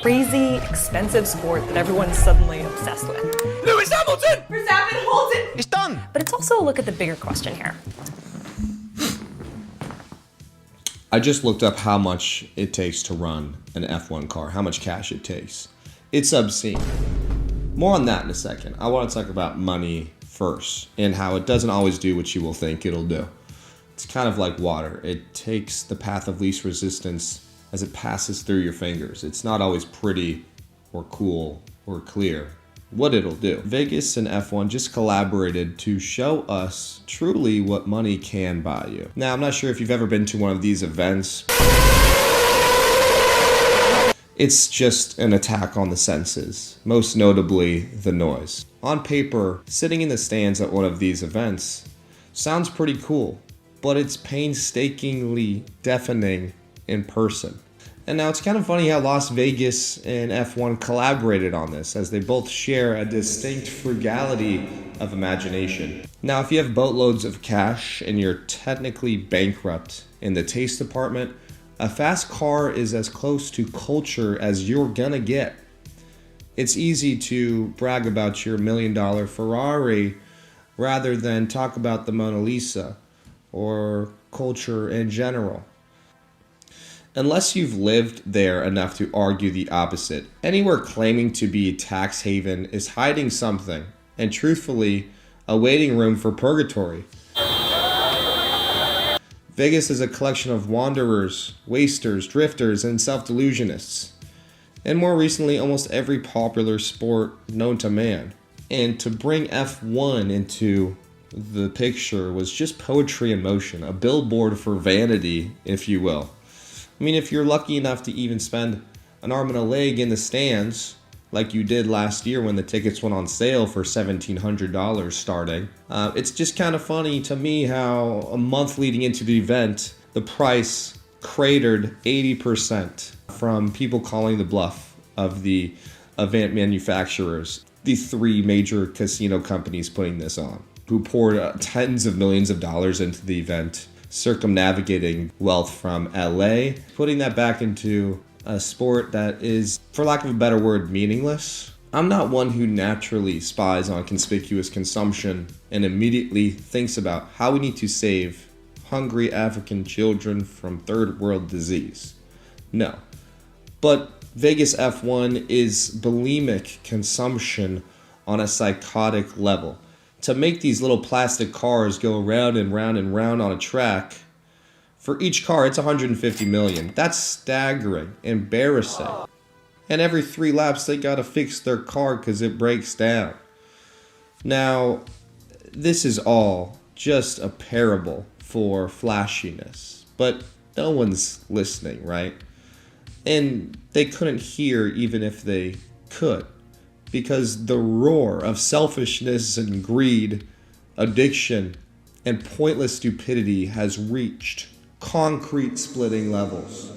crazy, expensive sport that everyone's suddenly obsessed with. Lewis Hamilton! Verstappen holds it! It's done! But it's also a look at the bigger question here. I just looked up how much it takes to run an F1 car, how much cash it takes. It's obscene. More on that in a second. I want to talk about money first and how it doesn't always do what you will think it'll do. It's kind of like water. It takes the path of least resistance as it passes through your fingers. It's not always pretty or cool or clear what it'll do. Vegas and F1 just collaborated to show us truly what money can buy you. Now, I'm not sure if you've ever been to one of these events. It's just an attack on the senses, most notably the noise. On paper, sitting in the stands at one of these events sounds pretty cool, but it's painstakingly deafening in person. And now it's kind of funny how Las Vegas and F1 collaborated on this, as they both share a distinct frugality of imagination. Now, if you have boatloads of cash and you're technically bankrupt in the taste department, a fast car is as close to culture as you're gonna get. It's easy to brag about your $1 million Ferrari rather than talk about the Mona Lisa or culture in general. Unless you've lived there enough to argue the opposite, anywhere claiming to be a tax haven is hiding something, and truthfully, a waiting room for purgatory. Vegas is a collection of wanderers, wasters, drifters, and self-delusionists. And more recently, almost every popular sport known to man. And to bring F1 into the picture was just poetry in motion, a billboard for vanity, if you will. I mean, if you're lucky enough to even spend an arm and a leg in the stands, like you did last year when the tickets went on sale for $1,700 starting, it's just kind of funny to me how a month leading into the event, the price cratered 80% from people calling the bluff of the event manufacturers, the three major casino companies putting this on, who poured tens of millions of dollars into the event, circumnavigating wealth from LA, putting that back into a sport that is, for lack of a better word, meaningless. I'm not one who naturally spies on conspicuous consumption and immediately thinks about how we need to save hungry African children from third world disease. No. But Vegas F1 is bulimic consumption on a psychotic level. To make these little plastic cars go round and round and round on a track, for each car it's $150 million. That's staggering, embarrassing. And every 3 laps they gotta fix their car because it breaks down. Now, this is all just a parable for flashiness, but no one's listening, right? And they couldn't hear even if they could, because the roar of selfishness and greed, addiction, and pointless stupidity has reached concrete splitting levels.